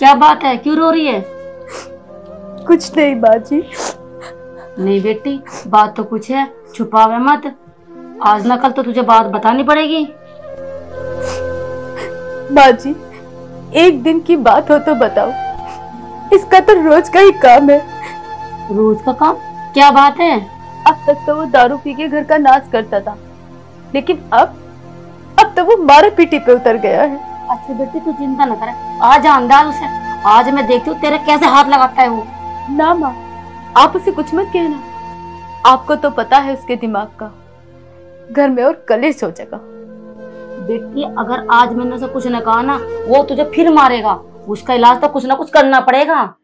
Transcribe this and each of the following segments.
क्या बात है, क्यों रो रही है? कुछ नहीं बाजी। नहीं बेटी, बात तो कुछ है, छुपावे मत। आज ना कल तो तुझे बात बतानी पड़ेगी। बाजी, एक दिन की बात हो तो बताओ, इसका तो रोज का ही काम है। रोज का काम? क्या बात है? अब तक तो वो दारू पी के घर का नाश करता था, लेकिन अब तो वो मारा पीटी पे उतर गया है। अच्छा बेटी तू चिंता न कर, आज अंदाज उसे, आज मैं देखती हूँ तेरे कैसे हाथ लगाता है वो। ना माँ, आप उसे कुछ मत कहना, आपको तो पता है उसके दिमाग का। घर में और कलेश हो जाएगा। बेटी अगर आज मैंने उसे कुछ न कहा ना, वो तुझे फिर मारेगा। उसका इलाज तो कुछ ना कुछ करना पड़ेगा।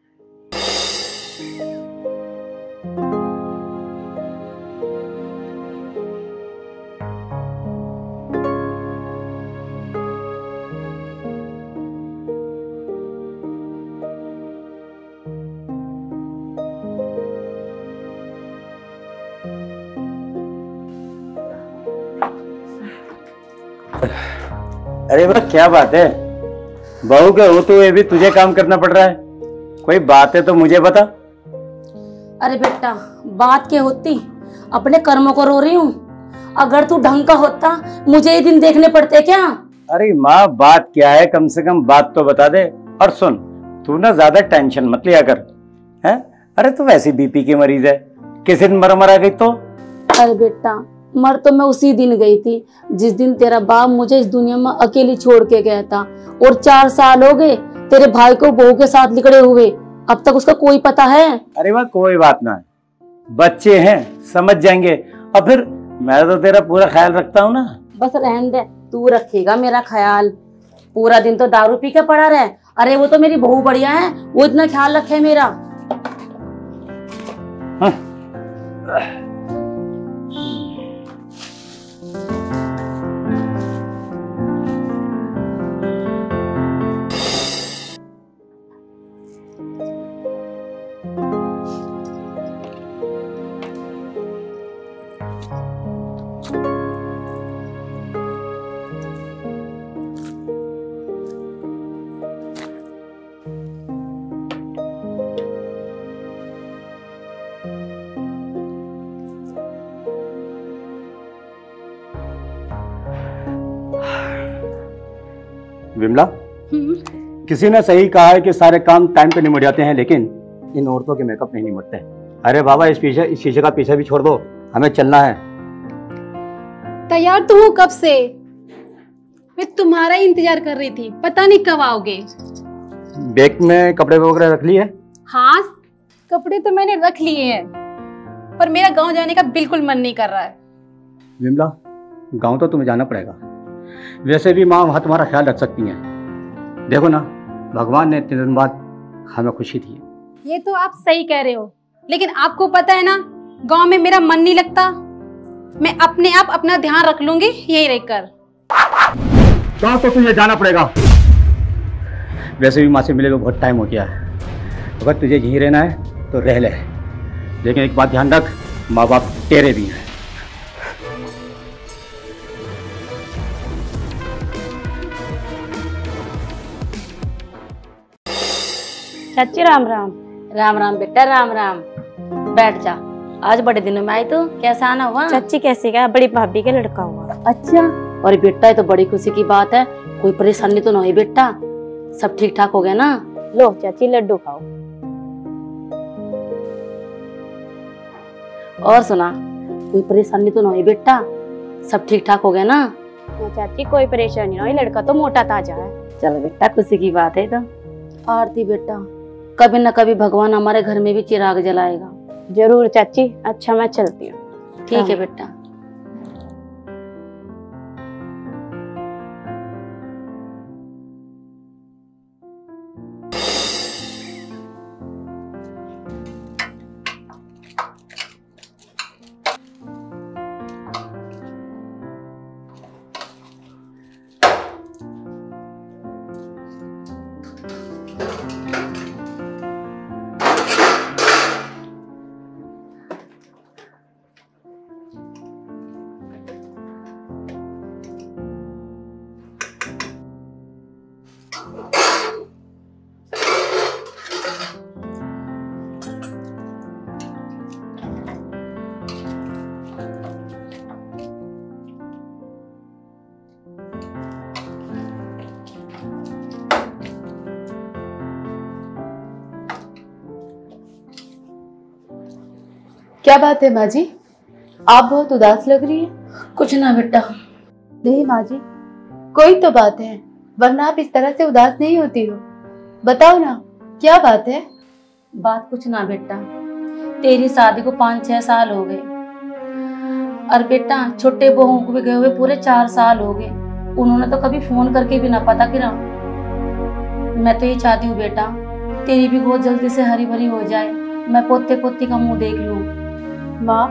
अरे वाह, क्या बात है। बहू के होते हुए भी तुझे काम करना पड़ रहा है। कोई बात है तो मुझे बता। अरे बेटा, बात क्या होती, अपने कर्मों को रो रही हूँ। अगर तू ढंग का होता, मुझे ये दिन देखने पड़ते क्या? अरे माँ, बात क्या है, कम से कम बात तो बता दे। और सुन, तू ना ज्यादा टेंशन मत लिया कर, हैं? अरे तू वैसी बीपी की मरीज है, किसी दिन मर गई तो। अरे बेटा, मर तो मैं उसी दिन गई थी जिस दिन तेरा बाप मुझे इस दुनिया में अकेली छोड़ के गया था। और 4 साल हो गए तेरे भाई को बहू के साथ लिकड़े हुए, अब तक उसका कोई पता है? अरे वाह, कोई बात ना है, बच्चे हैं, समझ जाएंगे। और फिर मैं तो तेरा पूरा ख्याल रखता हूँ ना। बस रहने दे, तू रखेगा मेरा ख्याल। पूरा दिन तो दारू पी के पड़ा रहे। अरे वो तो मेरी बहू बढ़िया है, वो इतना ख्याल रखे मेरा। हाँ। विमला, किसी ने सही कहा है कि सारे काम टाइम पे निमट जाते हैं, लेकिन इन औरतों के मेकअप नहीं निमटते। अरे बाबा, इस शीशे का पीछे भी छोड़ दो, हमें चलना है। तैयार तो हूँ कब से, मैं तुम्हारा ही इंतजार कर रही थी, पता नहीं कब आओगे। बैग में कपड़े वगैरह रख लिए? हाँ, कपड़े तो मैंने रख लिए हैं, पर मेरा गांव जाने का बिल्कुल मन नहीं कर रहा है। विमला, गांव तो तुम्हें जाना पड़ेगा। वैसे भी माँ वहाँ तुम्हारा ख्याल रख सकती हैं। देखो ना, भगवान ने इतने दिन बाद हमें खुशी दी है। ये तो आप सही कह रहे हो, लेकिन आपको पता है ना, गांव में मेरा मन नहीं लगता। मैं अपने आप अपना ध्यान रख लूंगी यहीं रहकर। गांव तो तुझे जाना पड़ेगा। वैसे भी माँ से मिले हुए बहुत टाइम हो गया है। अगर तुझे यहीं रहना है तो रह ले, लेकिन एक बात ध्यान रख, माँ बाप तेरे भी हैं। चाची राम राम। राम राम बेटा, राम राम। बैठ जा, आज बड़े दिनों में आई तू, कैसा आना हुआ? चाची कैसे गया, बड़ी भाभी का लड़का हुआ। अच्छा, और बेटा ये तो बड़ी खुशी की बात है। कोई परेशानी तो नहीं बेटा, सब ठीक ठाक हो गया ना? लो चाची लड्डू खाओ। और सुना, कोई परेशानी तो नहीं बेटा, सब ठीक ठाक हो गया ना? तो चाची कोई परेशानी नहीं, लड़का तो मोटा ताजा है। चलो बेटा, खुशी की बात है। तो आरती बेटा, कभी न कभी भगवान हमारे घर में भी चिराग जलाएगा। जरूर चाची। अच्छा मैं चलती हूँ। ठीक है बेटा। क्या बात है माँ जी, आप बहुत उदास लग रही है। कुछ ना बेटा। नहीं माँ जी, कोई तो बात है, वरना आप इस तरह से उदास नहीं होती हो। बताओ ना, क्या बात है? बात कुछ ना बेटा, तेरी शादी को 5-6 साल हो गए और बेटा छोटे बहू को भी गए हुए पूरे 4 साल हो गए। उन्होंने तो कभी फोन करके भी ना पता किया। मैं तो ये चाहती हूँ बेटा, तेरी भी बहुत जल्दी से हरी भरी हो जाए, मैं पोते पोती का मुंह देख लूं। माँ,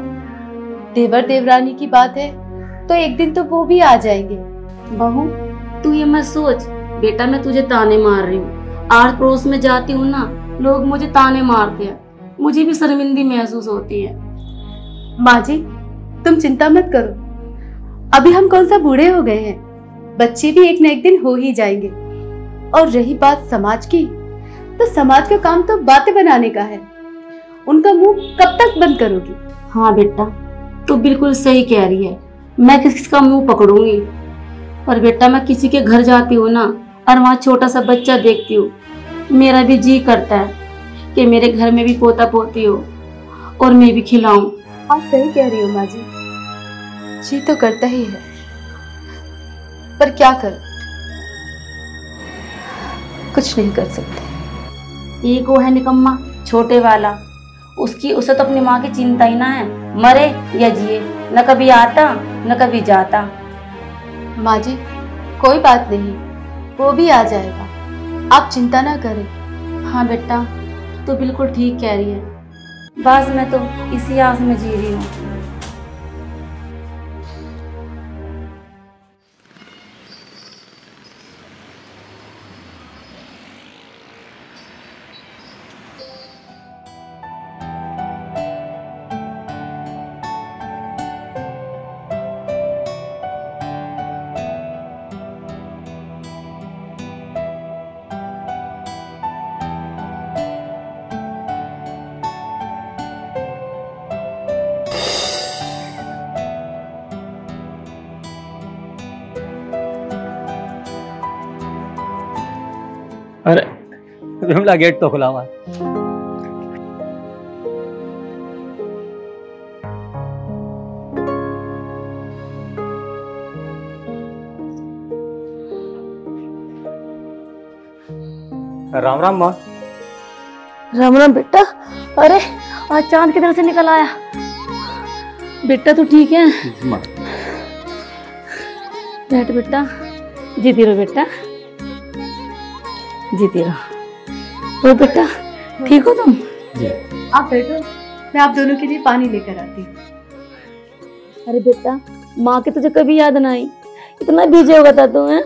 देवर देवरानी की बात है तो एक दिन तो वो भी आ जाएंगे। बहू तू ये मत सोच बेटा, मैं तुझे ताने मार रही हूँ। आस पड़ोस में जाती हूँ ना, लोग मुझे ताने मारते हैं, मुझे भी शर्मिंदगी महसूस होती है। माँ जी, तुम चिंता मत करो, अभी हम कौन सा बूढ़े हो गए हैं, बच्चे भी एक न एक दिन हो ही जाएंगे। और रही बात समाज की, तो समाज का काम तो बातें बनाने का है, उनका मुंह कब तक बंद करोगी? हाँ बेटा, तू बिल्कुल सही कह रही है, मैं किसका मुंह पकड़ूंगी। पर बेटा मैं किसी के घर जाती हूँ ना और वहाँ छोटा सा बच्चा देखती हूँ, मेरा भी जी करता है कि मेरे घर में भी पोता पोती हो और मैं भी खिलाऊं। आप सही कह रही हो माँ जी, जी तो करता ही है, पर क्या कर, कुछ नहीं कर सकते। एक वो है निकम्मा छोटे वाला, उसे तो अपनी माँ की चिंता ही ना है, मरे या जिए, न कभी आता न कभी जाता। माँ जी कोई बात नहीं, वो भी आ जाएगा, आप चिंता ना करें। हाँ बेटा तू बिल्कुल ठीक कह रही है, बस मैं तो इसी आस में जी रही हूँ। अरे विमला, गेट तो खुला हुआ है। राम राम माँ। राम राम बेटा। अरे आज चांद किधर से निकल आया। बेटा तू ठीक है? माँ बैठ बेटा, जीती रहो बेटा, जीती रहो। ओ बेटा ठीक हो तुम? जी। आप बैठो, मैं आप दोनों के लिए पानी लेकर आती हूँ। अरे बेटा माँ की तुझे कभी याद ना आई, इतना बिजी होगा था तू? है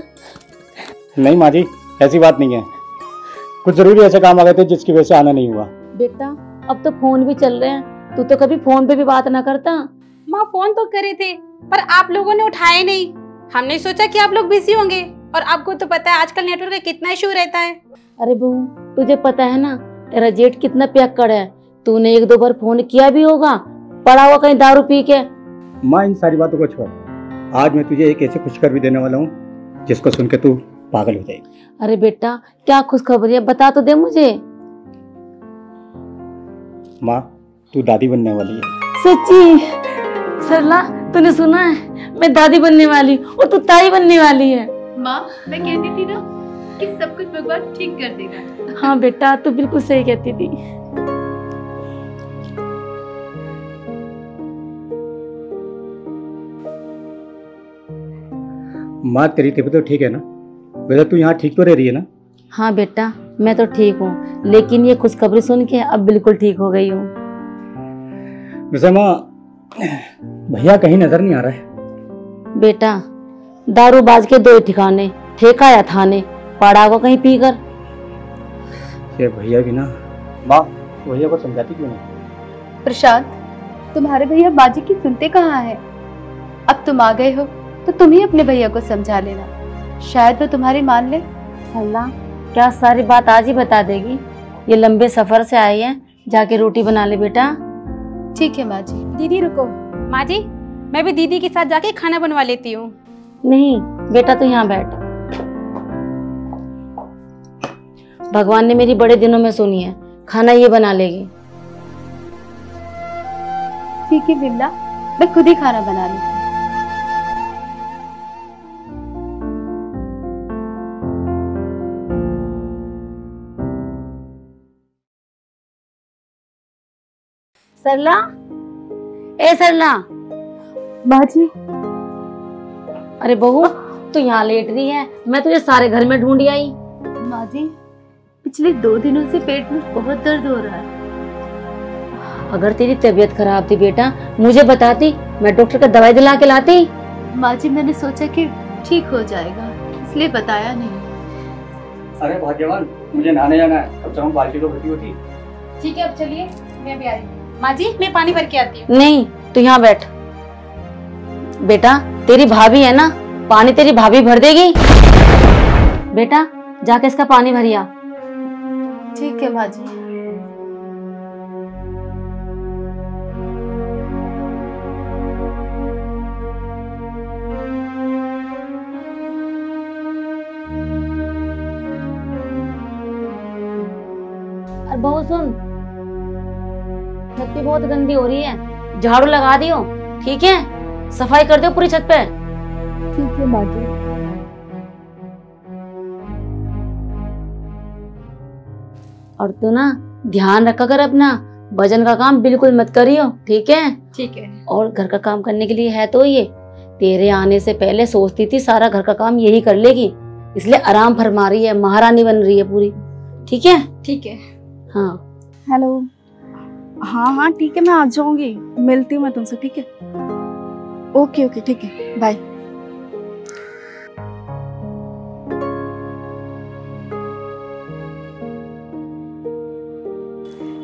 नहीं माँ जी, ऐसी बात नहीं है, कुछ जरूरी ऐसे काम आ गए थे जिसकी वजह से आना नहीं हुआ। बेटा अब तो फोन भी चल रहे हैं, तू तो कभी फोन पे भी बात ना करता। माँ फोन तो करे थे पर आप लोगों ने उठाए नहीं, हमने सोचा कि आप लोग बिजी होंगे, और आपको तो पता है आजकल नेटवर्क का कितना इशू रहता है। अरे बहू तुझे पता है ना तेरा जेठ कितना पियक्कड़ है, तूने 1-2 बार फोन किया भी होगा, पड़ा हुआ कहीं दारू पी के। माँ इन सारी बातों को छोड़, आज मैं तुझे एक ऐसी खुशखबरी देने वाला हूँ जिसको सुन के तू पागल हो जाएगी। अरे बेटा क्या खुशखबरी है, बता तो दे मुझे। माँ तू दादी बनने वाली है। सच्ची? सरला तूने सुना है, मैं दादी बनने वाली और तू ताई बनने वाली है। माँ मैं कहती थी ना कि सब कुछ भगवान ठीक कर देगा। हाँ बेटा तू बिल्कुल सही कहती थी। माँ तेरी तबीयत तो ठीक है ना? वैसे तू यहाँ ठीक तो रह रही है ना? हाँ बेटा मैं तो ठीक हूँ, लेकिन ये खुशखबरी सुन के अब बिल्कुल ठीक हो गई हूँ। वैसे माँ भैया कहीं नजर नहीं आ रहा है। बेटा दारूबाज के 2 ठिकाने, ठेका या थाने, पड़ा हुआ कहीं पीकर। ये भैया भी ना, माँ भैया को समझाती क्यों नहीं? प्रशांत, तुम्हारे भैया बाजी की सुनते कहाँ है? अब तुम आ गए हो तो तुम ही अपने भैया को समझा लेना, शायद वो तुम्हारी मान ले। अल्लाह क्या सारी बात आज ही बता देगी, ये लंबे सफर से आई है, जाके रोटी बना ले बेटा। ठीक है माँ जी। दीदी रुको। माँ जी मैं भी दीदी के साथ जाके खाना बनवा लेती हूँ। नहीं बेटा तू यहाँ बैठ, भगवान ने मेरी बड़े दिनों में सुनी है, खाना ये बना लेगी। ठीक है बिमला, मैं खुद ही खाना बना लूँ। सरला, ए सरला। माँ जी। अरे बहू, तू यहाँ लेट रही है, मैं तुझे सारे घर में ढूंढी आई। माँ जी, पिछले 2 दिनों से पेट में बहुत दर्द हो रहा है। अगर तेरी तबीयत खराब थी बेटा, मुझे बताती, मैं डॉक्टर का दवाई दिला के लाती। माँ जी, मैंने सोचा कि ठीक हो जाएगा, इसलिए बताया नहीं। अरे भाग्यवान, मुझे नहाने जाना है, कब तक हम बाल्टी तो भर्ती होती। ठीक है, अब चलिए, मैं भी आ रही हूँ। माँ जी, मैं पानी भर के आती हूँ। नहीं, तू यहाँ बैठ। बेटा, तेरी भाभी है ना, पानी तेरी भाभी भर देगी। बेटा, जाके इसका पानी भरिया। ठीक है माँ जी। और बहू सुन, छत भी बहुत गंदी हो रही है, झाड़ू लगा दियो, ठीक है? सफाई कर दो पूरी छत पे। ठीक है माँ जी। और तू ना ध्यान रखा कर अपना, वजन का काम बिल्कुल मत करियो, ठीक है? ठीक है। और घर का काम करने के लिए है तो ये, तेरे आने से पहले सोचती थी सारा घर का काम यही कर लेगी, इसलिए आराम फरमा रही है, महारानी बन रही है पूरी, ठीक है? ठीक है। हाँ। हेलो। हाँ हाँ ठीक है, मैं आ जाऊंगी, मिलती हूँ मैं तुमसे, ठीक है? ओके ओके ठीक है, बाय।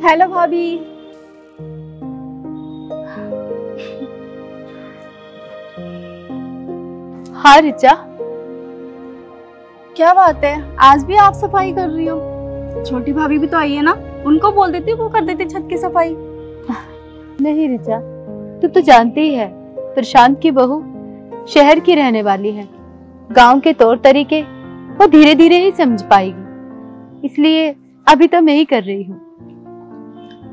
हेलो भाभी। हाँ रिचा। क्या बात है, आज भी आप सफाई कर रही हो? छोटी भाभी भी तो आई है ना, उनको बोल देती, वो कर देती छत की सफाई। नहीं रिचा, तू तो जानती ही है, प्रशांत की बहू शहर की रहने वाली है, गांव के तौर तरीके वो धीरे धीरे ही समझ पाएगी, इसलिए अभी तो मैं ही कर रही हूँ।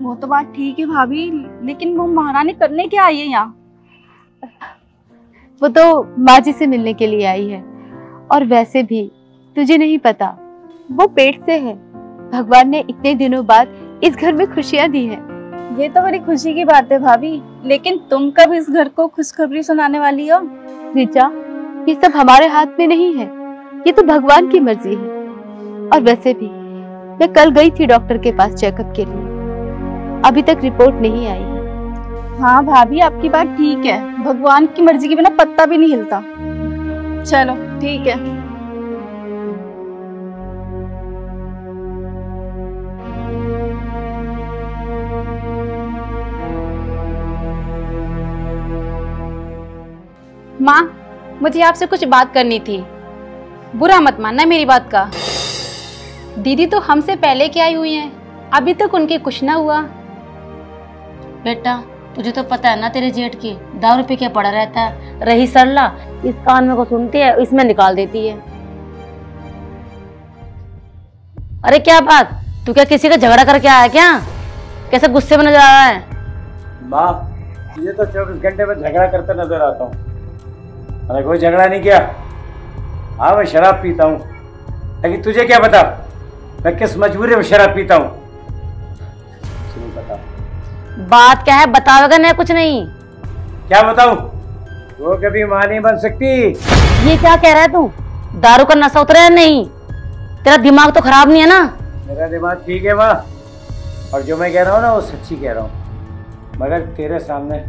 वो तो बात ठीक है भाभी, लेकिन वो महारानी करने क्या आई है यहाँ? वो तो माँ जी से मिलने के लिए आई है, और वैसे भी तुझे नहीं पता, वो पेट से है। भगवान ने इतने दिनों बाद इस घर में खुशियाँ दी है। ये तो बड़ी खुशी की बात है भाभी, लेकिन तुम कब इस घर को खुशखबरी सुनाने वाली हो? रिचा, ये सब हमारे हाथ में नहीं है, ये तो भगवान की मर्जी है। और वैसे भी मैं कल गई थी डॉक्टर के पास चेकअप के लिए, अभी तक रिपोर्ट नहीं आई है। हाँ भाभी, आपकी बात ठीक है, भगवान की मर्जी के बिना पत्ता भी नहीं हिलता। चलो ठीक है। माँ, मुझे आपसे कुछ बात करनी थी, बुरा मत मानना मेरी बात का। दीदी तो हमसे पहले की आई हुई हैं, अभी तक उनके कुछ ना हुआ। बेटा, तुझे तो पता है ना, तेरे जेठ की दारू पी के पड़ा रहता है। रही सरला, इस कान में को सुनती है, इसमें निकाल देती है। अरे क्या बात, तू क्या किसी का झगड़ा करके आया क्या? कैसे गुस्से में नजर आ रहा है? माँ, ये तो 24 घंटे में झगड़ा करते नजर आता हूँ। मैंने कोई झगड़ा नहीं किया। हाँ, मैं शराब पीता हूँ, लेकिन तुझे क्या पता मैं किस मजबूरी में शराब पीता हूँ? नहीं पता। बात क्या है, बताओगे? नहीं कुछ नहीं। क्या बताऊँ? वो कभी माँ नहीं बन सकती। ये क्या कह रहा है तू? दारू का नशा उतरा है? नहीं, तेरा दिमाग तो खराब नहीं है ना? मेरा दिमाग ठीक है माँ, और जो मैं कह रहा हूँ ना वो सच्ची कह रहा हूँ, मगर तेरे सामने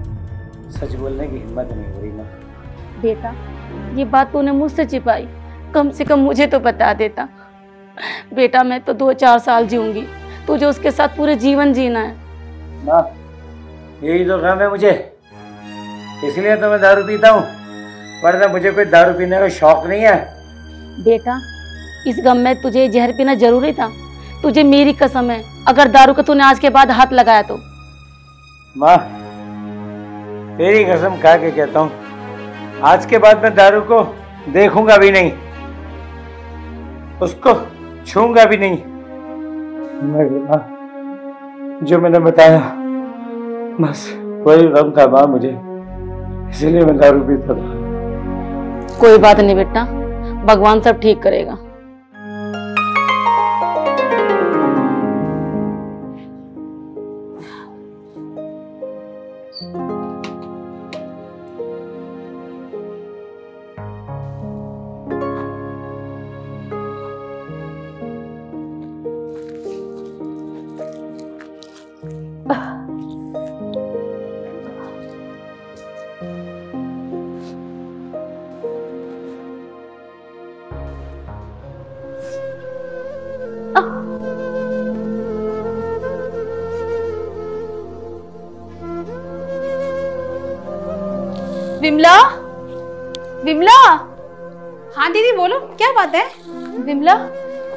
सच बोलने की हिम्मत नहीं हो रही माँ। बेटा, ये बात तूने मुझसे छिपाई, कम से कम मुझे तो बता देता। बेटा, मैं तो 2-4 साल जीऊंगी, तुझे उसके साथ पूरे जीवन जीना है। माँ, यही तो काम है मुझे, इसलिए तो मैं दारू पीता हूँ, वरना मुझे कोई दारू पीने का शौक नहीं है। बेटा, इस गम में तुझे जहर पीना जरूरी था? तुझे मेरी कसम है, अगर दारू का तूने आज के बाद हाथ लगाया तो। माँ, तेरी कसम खा के कहता हूँ, आज के बाद मैं दारू को देखूंगा भी नहीं, उसको छूंगा भी नहीं। मगर माँ, जो मैंने बताया बस कोई गम था माँ मुझे, इसलिए मैं दारू पीता था। कोई बात नहीं बेटा, भगवान सब ठीक करेगा। विमला, विमला। हाँ दीदी बोलो, क्या बात है? विमला,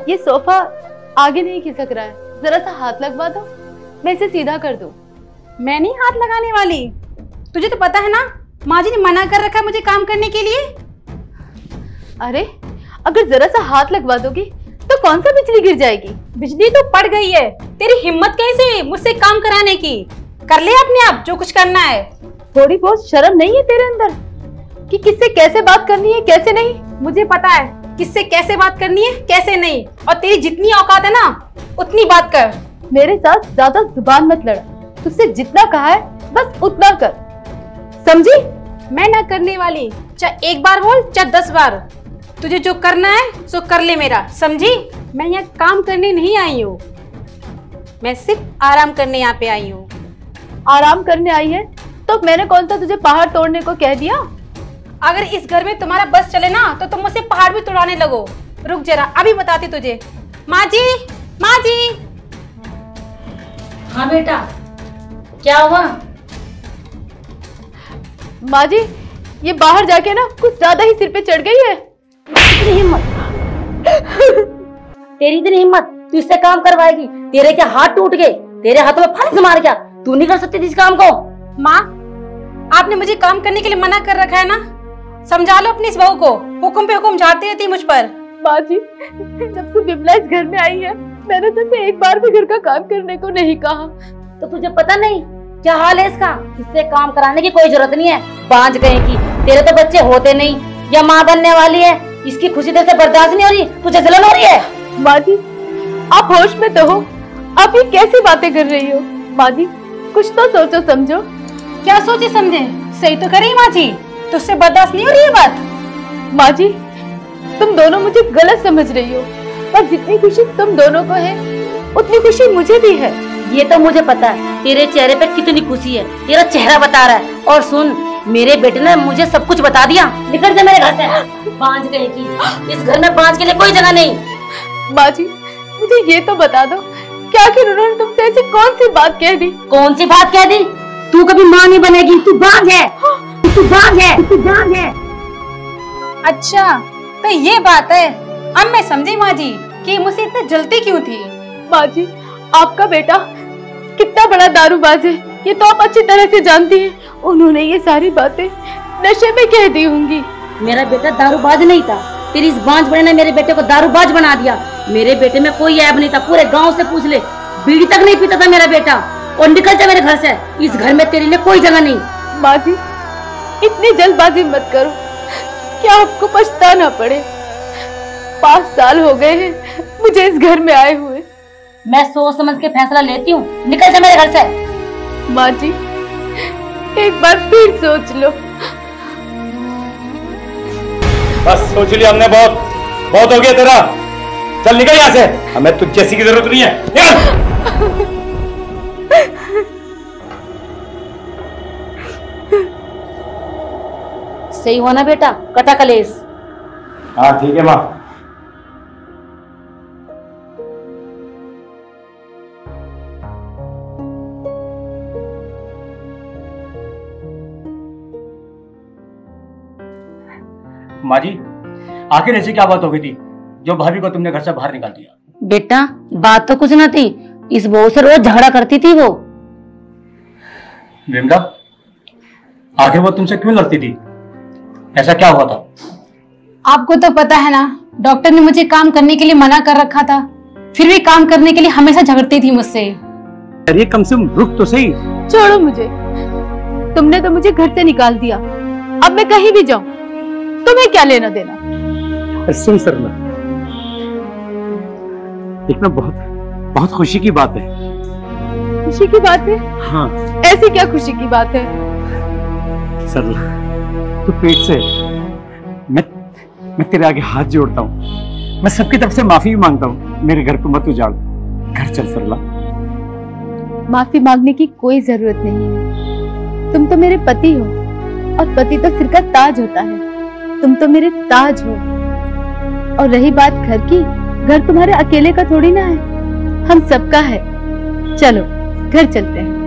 ये सोफा आगे नहीं खिसक रहा है, जरा सा हाथ लगवा दो, मैं इसे सीधा कर दूं। मैं नहीं हाथ लगाने वाली, तुझे तो पता है ना माँ जी ने मना कर रखा है मुझे काम करने के लिए। अरे अगर जरा सा हाथ लगवा दोगी तो कौन सा बिजली गिर जाएगी? बिजली तो पड़ गई है, तेरी हिम्मत कैसे मुझसे काम कराने की? कर ले अपने आप जो कुछ करना है। थोड़ी बहुत शर्म नहीं है तेरे अंदर कि किससे कैसे बात करनी है कैसे नहीं? मुझे पता है किससे कैसे बात करनी है कैसे नहीं, और तेरी जितनी औकात है ना उतनी बात कर। मेरे साथ ज्यादा जुबान मत लड़, तुझसे जितना कहा है बस उतना कर, समझी? मैं ना करने वाली, चाहे एक बार बोल चाहे 10 बार, तुझे जो करना है सो कर ले मेरा, समझी? मैं यहाँ काम करने नहीं आई हूँ, मैं सिर्फ आराम करने यहाँ पे आई हूँ। आराम करने आई है तो मैंने कौन सा तुझे पहाड़ तोड़ने को कह दिया? अगर इस घर में तुम्हारा बस चले ना तो तुम मुझसे पहाड़ भी तोड़ाने लगो। रुक जरा, अभी बताती तुझे। माँ जी, माँ जी। हाँ बेटा, क्या हुआ? माँ जी, ये बाहर जाके ना कुछ ज्यादा ही सिर पे चढ़ गई है। इतनी हिम्मत, तेरी इतनी हिम्मत, तू इससे काम करवाएगी? तेरे क्या हाथ टूट गए? तेरे हाथों में फांस मार गया? तू नहीं कर सकती थी इस काम को? माँ, आपने मुझे काम करने के लिए मना कर रखा है ना, समझा लो अपनी इस बहू को, हुक्म पे हुक्म झाड़ती रहती मुझ पर। माँ जी, जब से बिमला इस घर में आई है मैंने तुझसे एक बार भी घर का काम करने को नहीं कहा। तो तुझे पता नहीं क्या हाल है इसका? इससे काम कराने की कोई जरूरत नहीं है, बांझ गए की। तेरे तो बच्चे होते नहीं, या माँ बनने वाली है, इसकी खुशी तेरे से बर्दाश्त नहीं हो रही, तुझे जलन हो रही है। माँ जी, आप होश में तो हो, आप ये कैसी बातें कर रही हो? माँ जी, कुछ तो सोचो समझो। क्या सोचे समझे? सही तो करी माँ जी, तुझसे बर्दाश्त नहीं हो रही है बात। माँ जी, तुम दोनों मुझे गलत समझ रही हो, पर जितनी खुशी तुम दोनों को है उतनी खुशी मुझे भी है। ये तो मुझे पता है तेरे चेहरे पे कितनी खुशी है, तेरा चेहरा बता रहा है। और सुन, मेरे बेटे ने मुझे सब कुछ बता दिया। निकल जा मेरे घर से, बांझ गए की। इस घर में बांझ के लिए कोई जगह नहीं। माँ जी, मुझे ये तो बता दो कि आखिर उन्होंने तुमसे ऐसी कौन सी बात कह दी? कौन सी बात कह दी? तू कभी माँ नहीं बनेगी, तू बांझ है, तू बांझ है, तू बांझ है। अच्छा तो ये बात है, अब मैं समझी माँ जी कि मुझसे इतनी जलती क्यों थी। माँ जी, आपका बेटा कितना बड़ा दारूबाज है ये तो आप अच्छी तरह से जानती हैं। उन्होंने ये सारी बातें नशे में कह दी होंगी। मेरा बेटा दारूबाज नहीं था, तेरी इस बांझ बड़े ने मेरे बेटे को दारूबाज बना दिया। मेरे बेटे में कोई ऐब नहीं था, पूरे गांव से पूछ ले, बीड़ी तक नहीं पीता था मेरा बेटा। और निकल जा मेरे घर से, इस घर में तेरे लिए कोई जगह नहीं। माँ जी, इतनी जल्दबाजी मत करो, क्या आपको पछताना पड़े। 5 साल हो गए हैं मुझे इस घर में आए हुए। मैं सोच समझ के फैसला लेती हूँ, निकल जा मेरे घर से। माँ जी, एक बार फिर सोच लो। बस सोच लिया हमने, बहुत बहुत हो गया तेरा। चल निकल यहाँ से, हमें तुझ जैसी की जरूरत नहीं है। निकल। सही हुआ ना बेटा, कटा कलेश। हाँ ठीक है माँ। माँ जी, आखिर ऐसी क्या बात हो गई थी जो भाभी को तुमने घर से बाहर निकाल दिया? बेटा बात तो कुछ ना थी, इस बहू से रोज झगड़ा करती थी वो। विमला, आखिर वो तुमसे क्यों लड़ती थी? ऐसा क्या हुआ था? आपको तो पता है ना, डॉक्टर ने मुझे काम करने के लिए मना कर रखा था, फिर भी काम करने के लिए हमेशा झगड़ती थी मुझसे। अरे कम से कम रुक तो सही। छोड़ो मुझे, तुमने तो मुझे घर से निकाल दिया, अब मैं कहीं भी जाऊं तुम्हें क्या लेना देना। सुन सरला, एक ना बहुत बहुत खुशी की बात है। खुशी की बात है? हाँ ऐसी क्या खुशी की बात है? सरला, तू पेट से, मैं तेरे आगे हाथ जोड़ता हूँ, मैं सबकी तरफ से माफी भी मांगता हूँ। मेरे घर को मत उजाड़, घर चल सरला। माफी मांगने की कोई जरूरत नहीं है, तुम तो मेरे पति हो और पति तो सिर का ताज होता है, तुम तो मेरे ताज हो। और रही बात घर की, घर तुम्हारे अकेले का थोड़ी ना है, हम सबका है। चलो घर चलते हैं।